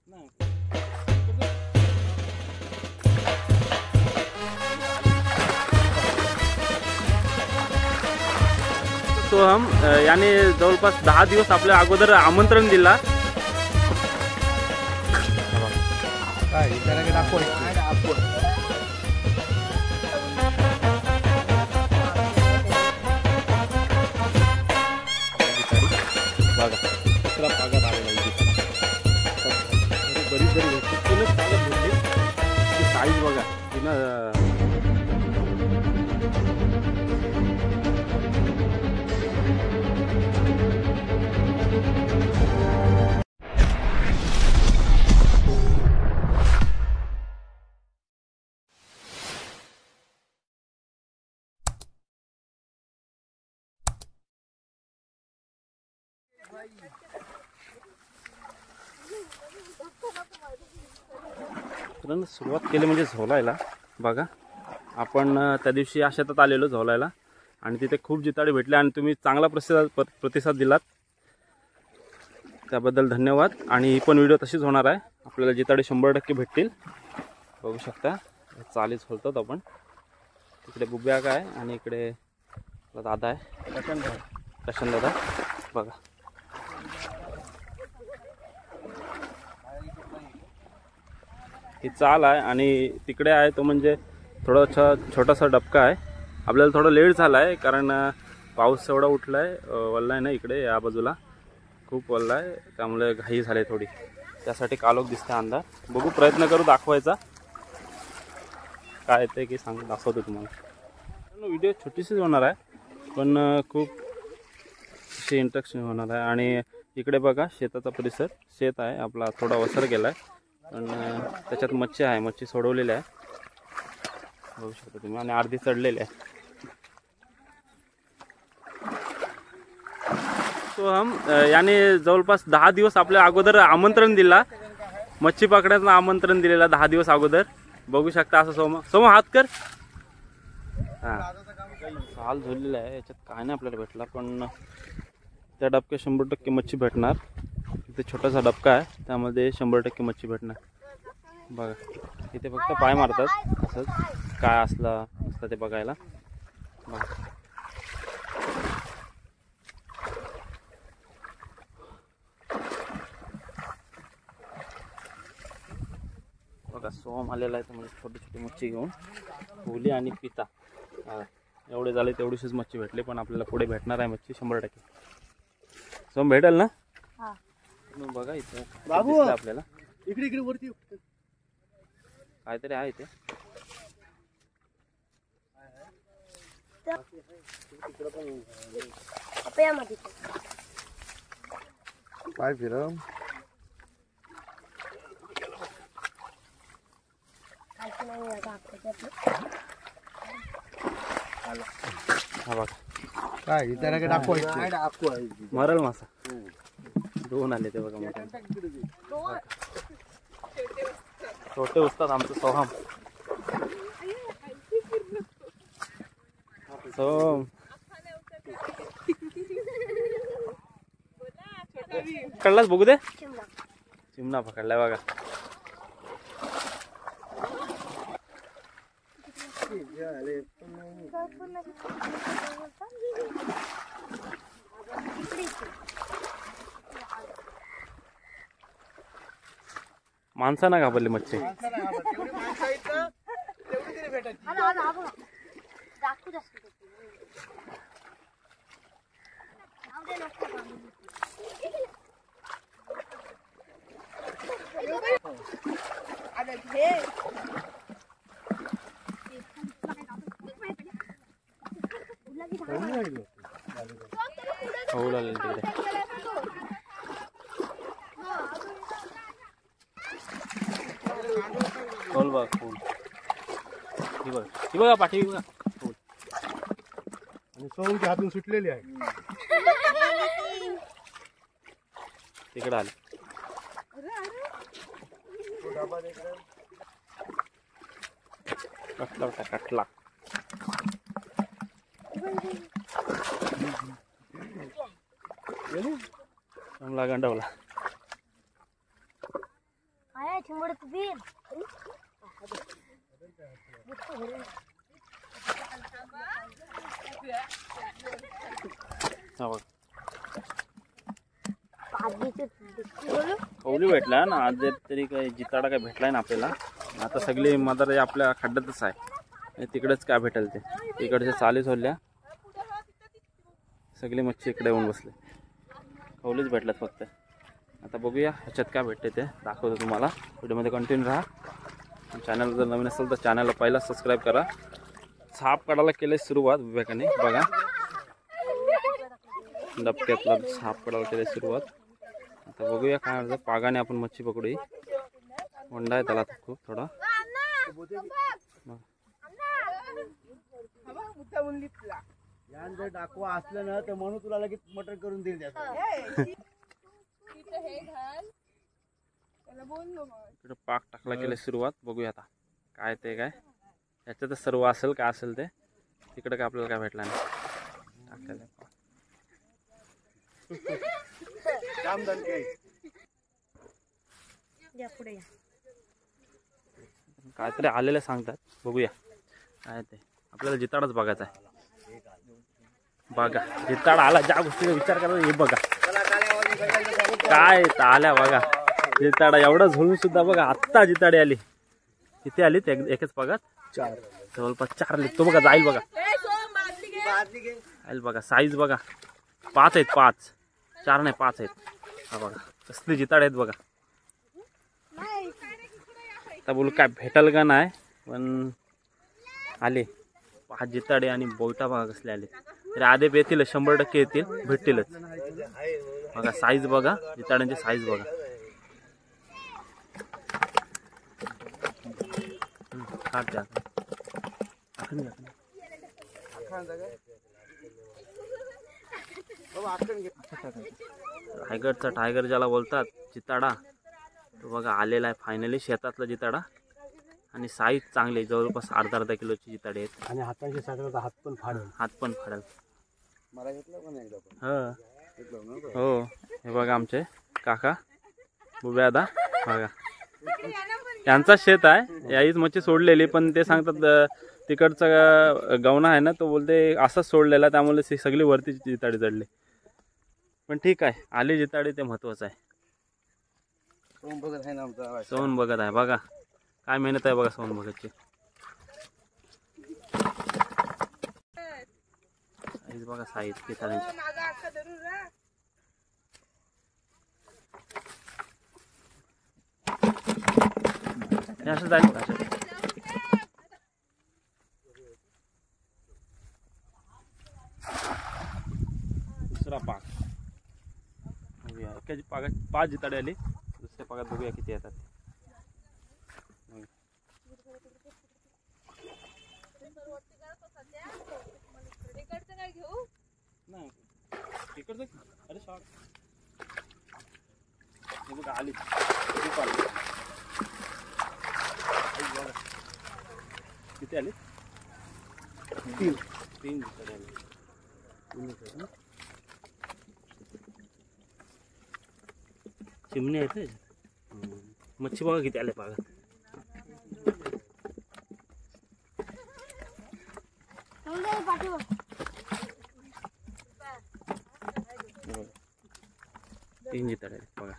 तो हम यानी जवळपास 10 दिवस आपल्या अगोदर आमंत्रण दिला. साईज बघा तिनं सुरुवात केली म्हणजे झोलायला. बघा आपण त्या दिवशी शेतात आलेलो झोलायला आणि तिथे खूप जिताडे भेटले आणि तुम्ही चांगला प्रतिसाद दिलात, त्याबद्दल धन्यवाद. आणि ही पण व्हिडिओ तशीच होणार आहे. आपल्याला जिताडे 100% भेटतील. बघू शकता चालीच झोलतात आपण. इकडे बुब्या काय आणि इकडे दादा आहे प्रशांत दादा. बघा ही चाल आहे आणि तिकडे आहे तो म्हणजे थोडा छोटासा डबका आहे. आपल्याला थोडं लेट झाला आहे कारण पाऊस एवढा उठला आहे, वल्ला आहे ना इकडे या बाजूला खूप वल्ला आहे, त्यामुळे घाई झाली थोडी, त्यासाठी कालोख दिसते अंधार. बघू प्रयत्न करू दाखवायचा काय ते की दाखवतो तुम्हाला. व्हिडिओ छोटीशीच होणार आहे पण खूप अशी इंटरेस्टिंग होणार आहे. आणि इकडे बघा शेताचा परिसर, शेत आहे आपला, थोडा वसर गेला आहे पण त्याच्यात मच्छी आहे, मच्छी सोडवलेली आहे बघू शकता तुम्ही आणि अर्धी चढलेली आहे. तो हम यानी जवळपास 10 दिवस आपल्या अगोदर आमंत्रण दिला, मच्छी पकडायचं आमंत्रण दिलेला 10 दिवस अगोदर. बघू शकता असं सोम हात कर. हां साल झोललेला आहे, याच्यात काय नाही आपल्याला भेटला पण त्या डबक्यात 100% मच्छी भेटणार. इथे छोटासा डबका आहे त्यामध्ये 100% मच्छी भेटणार. बघा इथे फक्त पाय मारतात असंच काय असतं ते बघायला. बघा सोम आलेला आहे तर म्हणजे छोटी छोटी मच्छी घेऊन फुली आणि पिता एवढे झाले तेवढीशीच मच्छी भेटली पण आपल्याला पुढे भेटणार आहे मच्छी 100%. सोम भेटेल ना. बघा इथे बाबू आपल्याला इकडे इकडे वरती काहीतरी आहे ते. पाय फिरव काय मरल मासा 2 आले ते बघा मोठे छोटे उस्ताद आमचं सोहम. सोहम पकडलाच बघू दे. चिमणा पकडलाय बघा. माणसा ना घाबरली मच्छी. हो लागेल तिकडे. फुल बघ फुल ही बघा पाठी बघा फुल आणि सोमच्या हातून सुटलेली आहे. तिकडे आले कटला होता कटला. चांगला गंडवला. कौली भेटला ना आज तरी काही जिताडा काय भेटलाय ना आपल्याला. आता सगळी मदर आपल्या खड्ड्यातच आहे, तिकडेच काय भेटेल ते. तिकडच्या चाली सोडल्या, सगळी मच्छी इकडे येऊन बसले. कौलीच भेटल्यात फक्त. आता बघूया ह्याच्यात काय भेटते ते दाखवतो तुम्हाला. व्हिडिओमध्ये कंटिन्यू राहा. चॅनल जर नवीन असेल तर चॅनलला पहिला सबस्क्राईब करा. साप काढायला केले सुरुवात विवेकाने, बघा डबक्यातला साप काढायला केले सुरुवात. आता बघूया काय होतं. पागाने आपण मच्छी पकडू. वंडा आहे त्याला खूप थोडा. जर डाकवा असलं ना तर म्हणून तुला लगेच मटण करून देईल. इकडे पाक टाकला केले सुरुवात. बघूया आता काय ते काय याच्यातच सर्व असेल काय असेल ते. तिकडे काय आपल्याला काय भेटला नाही. काहीतरी आलेले सांगतात, बघूया काय ते. आपल्याला जिताडाच बघायचा आहे. बघा जिताडा आला. ज्या गोष्टीचा विचार करा हे बघा काय आल्या. बघा जिताडा एवढा झोलून सुद्धा बघा आत्ता जिताडी आली. किती आली एकच पगात? 4, जवळपास 4 आली. तो बघा जाईल बघा, जाईल बघा. साईज बघा 5 आहेत. 5, 4 नाही 5 आहेत. हा बघा कसली जिताडे आहेत बघा. आता बोलू काय भेटल का नाही, पण आले 5 जिताडे आणि बोयटा बघा कसले आले. तरी आधे येतील, 100% येतील, भेटतीलच. बघा साईज बघा, जिताड्यांची साईज बघा. टायगरचा टायगर ज्याला बोलतात जिताडा, तो बघा आलेला आहे फायनली. शेतातला जिताडा आणि साईज चांगली, जवळपास अर्धा किलोची जिताडे आहेत. आणि हातांची साधारण हात पण फाडेल. हो हे बघा आमचे काका बुब्यादा बघा, त्यांचा शेत आहे. याहीच मच्छी सोडलेली, पण ते सांगतात तिकडचा गवना आहे ना, तो बोलते असंच सोडलेला, त्यामुळे सगळी वरती जिताडी चढली. पण ठीक आहे, आली जिताडी ते महत्वाचं आहे. सोन बघत आहे बघा, काय मेहनत आहे बघा सोन बघतची. बघा साईज जिताड्यांची. असं जाईल बघा. दुसरा पाक बघूया. एकाची पागात 5 जिताडे आली. दुसऱ्या पागात बघूया किती येतात. नाही तिकडचं अरे शॉर्ट बघा आली. खूप आली. किती आली? 3 जिताडे आली. चिमणी आहेत. मच्छी बघा किती आले पागात. 3 जिताडे बघा.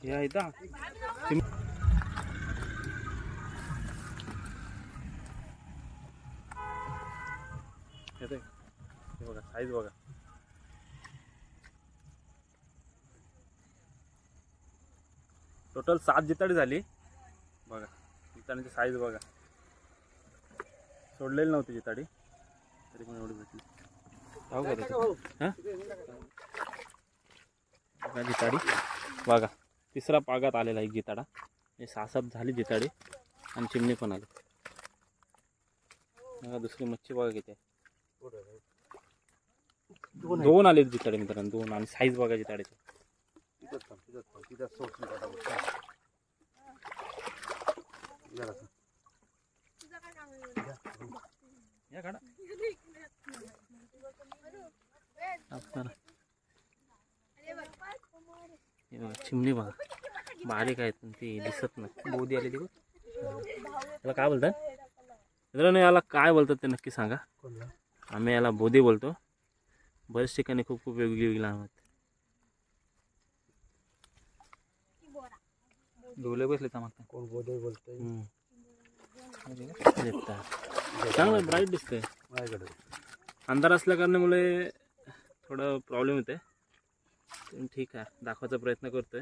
या इथं बघा साईज बघा. टोटल 7 जिताडी झाली बघा. जिताडीची साईज बघा. सोडलेली नव्हती जिताडी, तरी पण एवढी भेटली. बघा जिताडी बघा. तिसरा पागात आलेला एक जिताडा. हे 6-7 झाली जिताडी आणि चिमणी पण आली बघा. दुसरी मच्छी बघा किती आहे. 2 आले जिताडे मित्रांनो, 2. आणि साईज बघा जिताडीची. हे बघा चिमणी बघा बारीक आहेत पण ती दिसत नाही. बोधी आली ती बघ. याला काय बोलतात मित्रांनो, याला काय बोलतात ते नक्की सांगा. आम्ही याला बोधी बोलतो. बरेच ठिकाणी खूप खूप वेगवेगळी नाव आहेत. डोले बसले चमकता. कोण बोधे बोलतोय. चांगलं ब्राईट दिसतंय. माझ्याकडे अंधार असल्या कारणामुळे थोडं प्रॉब्लेम होते. ठीक आहे, दाखवायचा प्रयत्न करतोय.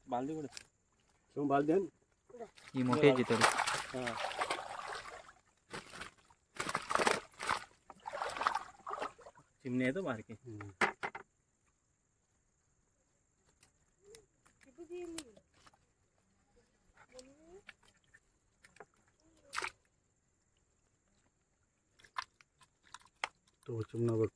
बालदी कुठे बालदी ही मोठी आहे तरी. हां चिमणी आहे तो बारकी. तो चिमणा बघ.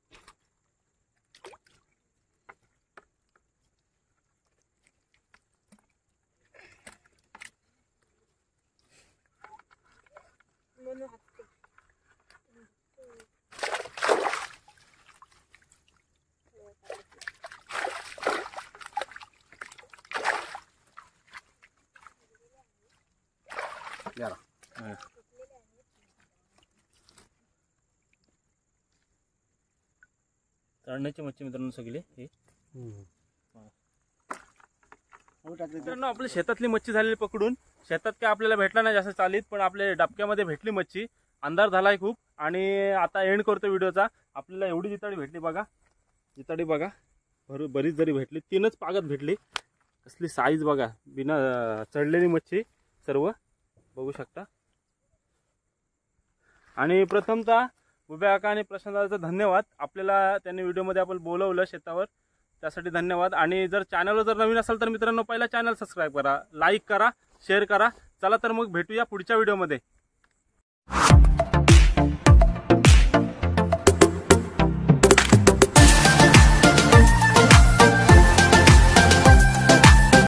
तळण्याची मच्छी मित्रांनो सगळी ही. मित्रांनो आपल्या शेतातली मच्छी झालेली पकडून. शेतात काय आपल्याला भेटला नाही जास्त चालीत, पण आपल्या डबक्यामध्ये भेटली मच्छी. अंधार झालाय खूप आणि आता एंड करतो व्हिडिओचा. आपल्याला एवढी जिताडी भेटली बघा. जिताडी बघा बरीच जरी भेटली. 3च पागत भेटली. कसली साईज बघा, बिना चढलेली मच्छी सर्व बघू शकता. आणि प्रथमतः बुब्या काका आणि प्रशांतचा धन्यवाद. आपल्याला त्यांनी व्हिडिओमध्ये आपण बोलवलं शेतावर, त्यासाठी धन्यवाद. आणि जर चॅनलवर जर नवीन असाल तर मित्रांनो पहिला चॅनल सबस्क्राईब करा, लाईक करा, शेअर करा. चला तर मग भेटूया पुढच्या व्हिडिओमध्ये.